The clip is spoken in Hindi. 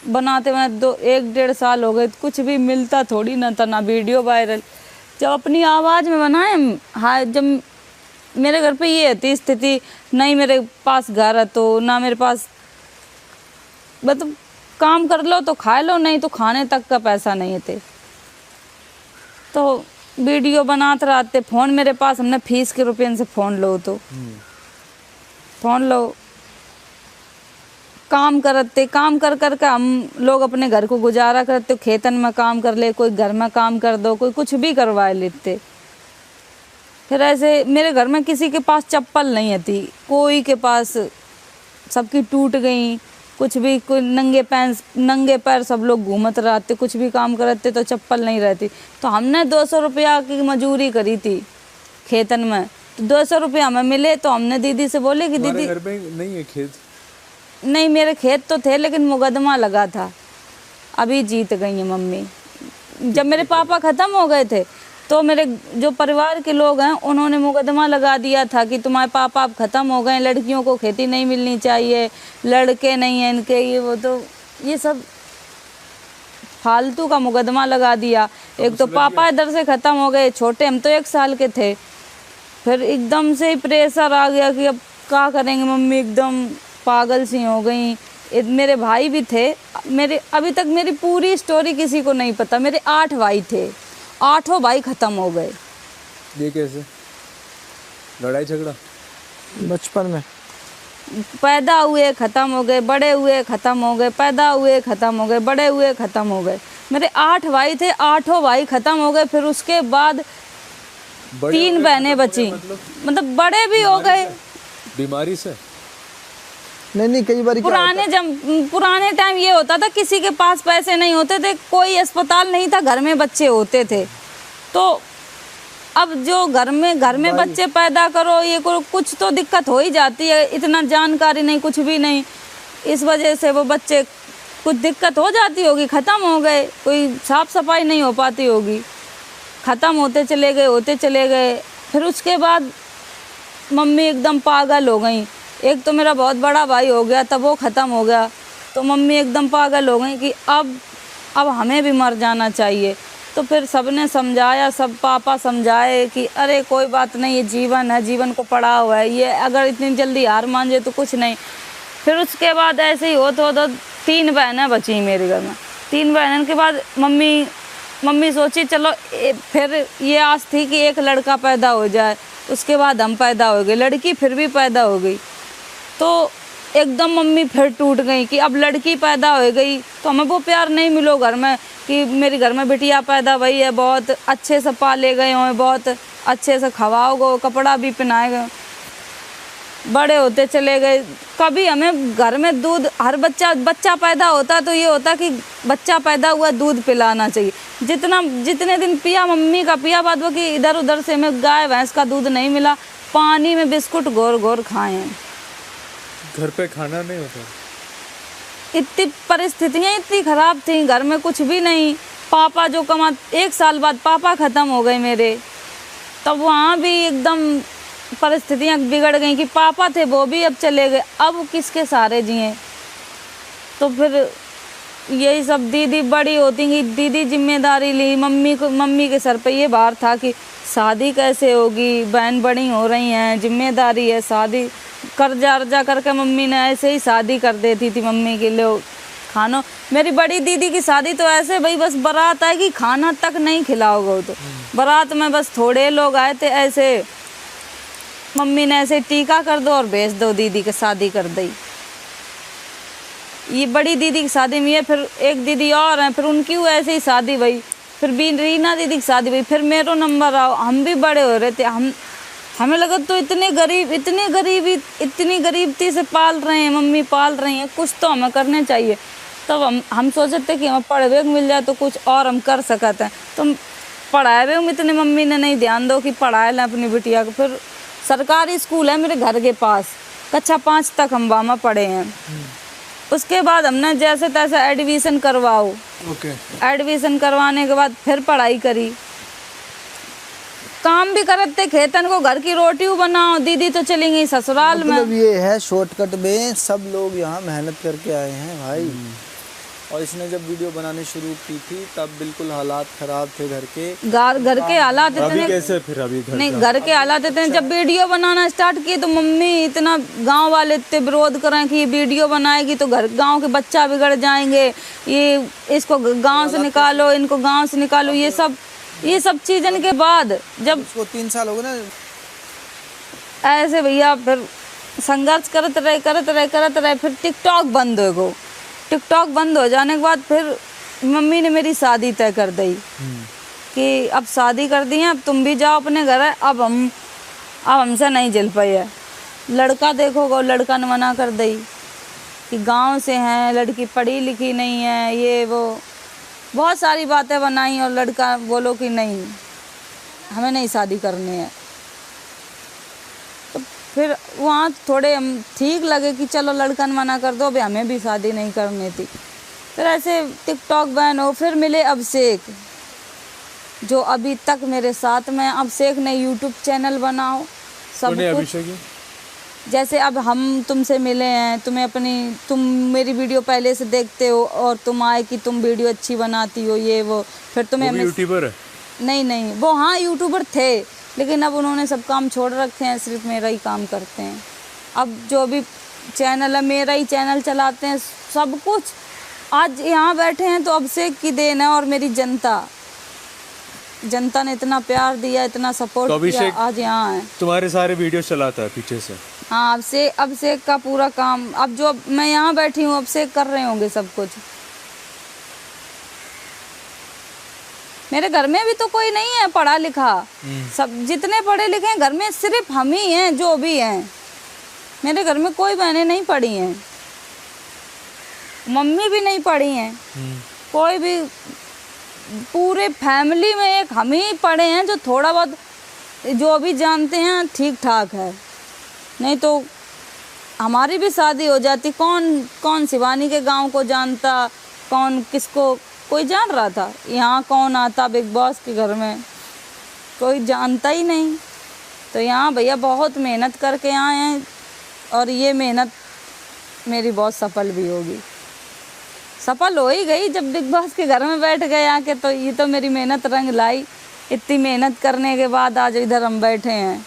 बनाते हुए 1-1.5 साल हो गए, कुछ भी मिलता थोड़ी ना था, ना वीडियो वायरल। जब अपनी आवाज़ में बनाए, हाँ, जब मेरे घर पे ये थी स्थिति, नहीं मेरे पास घर है तो ना मेरे पास, मतलब काम कर लो तो खा लो, नहीं तो खाने तक का पैसा नहीं थे। तो वीडियो बनाते रहते, फ़ोन मेरे पास, हमने फीस के रुपये से फ़ोन लो, तो फ़ोन लो, काम करते, काम कर कर के हम लोग अपने घर को गुजारा करते। खेतन में काम कर ले, कोई घर में काम कर दो, कोई कुछ भी करवा लेते। फिर ऐसे मेरे घर में किसी के पास चप्पल नहीं थी, कोई के पास, सबकी टूट गई, कुछ भी, कोई नंगे पैर सब लोग घूमत रहते, कुछ भी काम करते तो चप्पल नहीं रहती। तो हमने 200 रुपया की मजूरी करी थी खेतन में, तो 200 रुपया हमें मिले, तो हमने दीदी से बोले कि दीदी, घर में नहीं है खेत? नहीं, मेरे खेत तो थे लेकिन मुकदमा लगा था, अभी जीत गई है मम्मी। जब मेरे पापा ख़त्म हो गए थे तो मेरे जो परिवार के लोग हैं उन्होंने मुकदमा लगा दिया था कि तुम्हारे पापा अब ख़त्म हो गए, लड़कियों को खेती नहीं मिलनी चाहिए, लड़के नहीं हैं इनके, ये वो, तो ये सब फालतू का मुकदमा लगा दिया। एक तो पापा इधर से ख़त्म हो गए, छोटे हम तो 1 साल के थे, फिर एकदम से ही प्रेशर आ गया कि अब क्या करेंगे, मम्मी एकदम पागल सी हो गई। मेरे भाई भी थे मेरे, अभी तक मेरी पूरी स्टोरी किसी को नहीं पता। मेरे 8 भाई थे, 8 भाई ख़त्म हो गए। ये कैसे? लड़ाई झगड़ा? बचपन में पैदा हुए ख़त्म हो गए, बड़े हुए ख़त्म हो गए, पैदा हुए ख़त्म हो गए, बड़े हुए ख़त्म हो गए। मेरे 8 भाई थे, 8 भाई ख़त्म हो गए। फिर उसके बाद 3 बहनें बची, मतलब बड़े भी हो गए बीमारी से। नहीं, कई बार पुराने टाइम ये होता था, किसी के पास पैसे नहीं होते थे, कोई अस्पताल नहीं था, घर में बच्चे होते थे। तो अब जो घर में बच्चे पैदा करो, ये करो, कुछ तो दिक्कत हो ही जाती है, इतना जानकारी नहीं, कुछ भी नहीं, इस वजह से वो बच्चे, कुछ दिक्कत हो जाती होगी, ख़त्म हो गए, कोई साफ़ सफाई नहीं हो पाती होगी, ख़त्म होते चले गए। फिर उसके बाद मम्मी एकदम पागल हो गई। एक तो मेरा बहुत बड़ा भाई हो गया, तब वो ख़त्म हो गया, तो मम्मी एकदम पागल हो गई कि अब हमें भी मर जाना चाहिए। तो फिर सबने समझाया, सब पापा समझाए कि अरे कोई बात नहीं, ये जीवन है, जीवन को पड़ा हुआ है, ये अगर इतनी जल्दी हार मान जाए तो कुछ नहीं। फिर उसके बाद ऐसे ही हो तो 3 बहनें बची मेरे घर में। 3 बहनों के बाद मम्मी सोची चलो फिर ये आस थी कि एक लड़का पैदा हो जाए। उसके बाद हम पैदा हो गए, लड़की फिर भी पैदा हो गई। तो एकदम मम्मी फिर टूट गई कि अब लड़की पैदा हो गई तो हमें वो प्यार नहीं मिलो घर में, कि मेरे घर में बिटिया पैदा हुई है, बहुत अच्छे से पाले गए हों, बहुत अच्छे से खवाओगे, कपड़ा भी पहनाए गए, बड़े होते चले गए। कभी हमें घर में दूध, हर बच्चा पैदा होता तो ये होता कि बच्चा पैदा हुआ दूध पिलाना चाहिए, जितने दिन पिया मम्मी का पिया, बाद वो कि इधर उधर से हमें गाय भैंस का दूध नहीं मिला, पानी में बिस्कुट घोर घोर खाए हैं। घर पे खाना नहीं होता, इतनी परिस्थितियाँ इतनी ख़राब थी, घर में कुछ भी नहीं। पापा जो 1 साल बाद पापा ख़त्म हो गए मेरे, तब वहाँ भी एकदम परिस्थितियाँ बिगड़ गई कि पापा थे वो भी अब चले गए, अब किसके सहारे जिए। तो फिर यही सब, दीदी बड़ी होती गई, दीदी जिम्मेदारी ली, मम्मी के सर पे ये भार था कि शादी कैसे होगी, बहन बड़ी हो रही हैं, जिम्मेदारी है, शादी कर्जा करके मम्मी ने ऐसे ही शादी कर देती थी मम्मी के लिए। खाना, मेरी बड़ी दीदी की शादी तो ऐसे भाई बस बारात आएगी, खाना तक नहीं खिलाओगे, तो बारात में बस थोड़े लोग आए थे, ऐसे मम्मी ने ऐसे टीका कर दो और भेज दो, दीदी की शादी कर दी। ये बड़ी दीदी की शादी में है, फिर एक दीदी और हैं, फिर उनकी हुआ ऐसे ही शादी हुई, फिर भी रीना दीदी की शादी हुई, फिर मेरो नंबर आओ, हम भी बड़े हो रहे थे। हमें लगा तो इतनी गरीबी से पाल रहे हैं, मम्मी पाल रही हैं, कुछ तो हमें करने चाहिए। तब हम सोचते थे कि हमें पढ़े हुए मिल जाए तो कुछ और हम कर सकते हैं। तो पढ़ाए हुए में इतने मम्मी ने नहीं ध्यान दो कि पढ़ाए लें अपनी बिटिया को। फिर सरकारी स्कूल है मेरे घर के पास, कक्षा 5 तक हम वहाँ पढ़े हैं। उसके बाद हमने जैसे तैसे एडमिशन करवाओ, एडमिशन करवाने के बाद फिर पढ़ाई करी, काम भी करते खेतन को, घर की रोटी बनाओ। दीदी तो चली गई ससुराल में। ये है शॉर्टकट में सब लोग यहाँ मेहनत करके आए हैं भाई। और इसने जब वीडियो बनानी शुरू की थी तब बिल्कुल हालात खराब थे घर के। घर के हालात अभी इतने कैसे फिर अभी घर नहीं, घर के हालात इतने, जब वीडियो बनाना स्टार्ट किए तो मम्मी इतना, गांव वाले इतने विरोध करें कि ये वीडियो बनाएगी तो गांव के बच्चा बिगड़ जाएंगे, ये इसको गांव से निकालो, इनको गांव से निकालो, ये सब चीज़न के बाद जब उसको 3 साल हो गए ना, ऐसे भैया फिर संघर्ष करते रहे, फिर टिकटॉक बंद हो गो। टिकटॉक बंद हो जाने के बाद फिर मम्मी ने मेरी शादी तय कर दी कि अब शादी कर दी है, अब तुम भी जाओ अपने घर है, अब हमसे नहीं झेल पाई है। लड़का देखोगे, लड़का ने मना कर दी कि गांव से हैं, लड़की पढ़ी लिखी नहीं है, ये वो बहुत सारी बातें बनाई, और लड़का बोलो कि नहीं हमें नहीं शादी करनी है। तो फिर वहाँ थोड़े हम ठीक लगे कि चलो लड़का ने मना कर दो, अभी हमें भी शादी नहीं करनी थी। फिर ऐसे टिकटॉक बैन हो, फिर मिले अभिषेक जो अभी तक मेरे साथ में। अभिषेक ने यूट्यूब चैनल बनाओ सब कौन है कुछ, अभिषेक? जैसे अब हम तुमसे मिले हैं, तुम मेरी वीडियो पहले से देखते हो और तुम आए कि तुम वीडियो अच्छी बनाती हो, ये वो, फिर तुम्हें वो भी यूट्यूबर है? नहीं, वो हाँ यूट्यूबर थे, लेकिन अब उन्होंने सब काम छोड़ रखे हैं, सिर्फ मेरा ही काम करते हैं। अब जो भी चैनल है मेरा ही चैनल चलाते हैं, सब कुछ। आज यहाँ बैठे हैं तो अभिषेक की देन है, और मेरी जनता ने इतना प्यार दिया, इतना सपोर्ट तो किया, आज यहाँ है। तुम्हारे सारे वीडियो चलाता है पीछे से? हाँ, अभिषेक का पूरा काम, अब जो मैं यहाँ बैठी हूँ अभिषेक कर रहे होंगे सब कुछ। मेरे घर में भी तो कोई नहीं है पढ़ा लिखा, सब जितने पढ़े लिखे हैं घर में सिर्फ हम ही हैं जो भी हैं। मेरे घर में कोई बहनें नहीं पढ़ी हैं, मम्मी भी नहीं पढ़ी हैं, कोई भी, पूरे फैमिली में एक हम ही पढ़े हैं जो थोड़ा बहुत जो भी जानते हैं ठीक ठाक है। नहीं तो हमारी भी शादी हो जाती, कौन शिवानी के गांव को जानता, कौन किसको कोई जान रहा था, यहाँ कौन आता बिग बॉस के घर में, कोई जानता ही नहीं। तो यहाँ भैया बहुत मेहनत करके आए हैं, और ये मेहनत मेरी बहुत सफल भी होगी, सफल हो ही गई। जब बिग बॉस के घर में बैठ गए आके, तो ये तो मेरी मेहनत रंग लाई। इतनी मेहनत करने के बाद आज इधर हम बैठे हैं।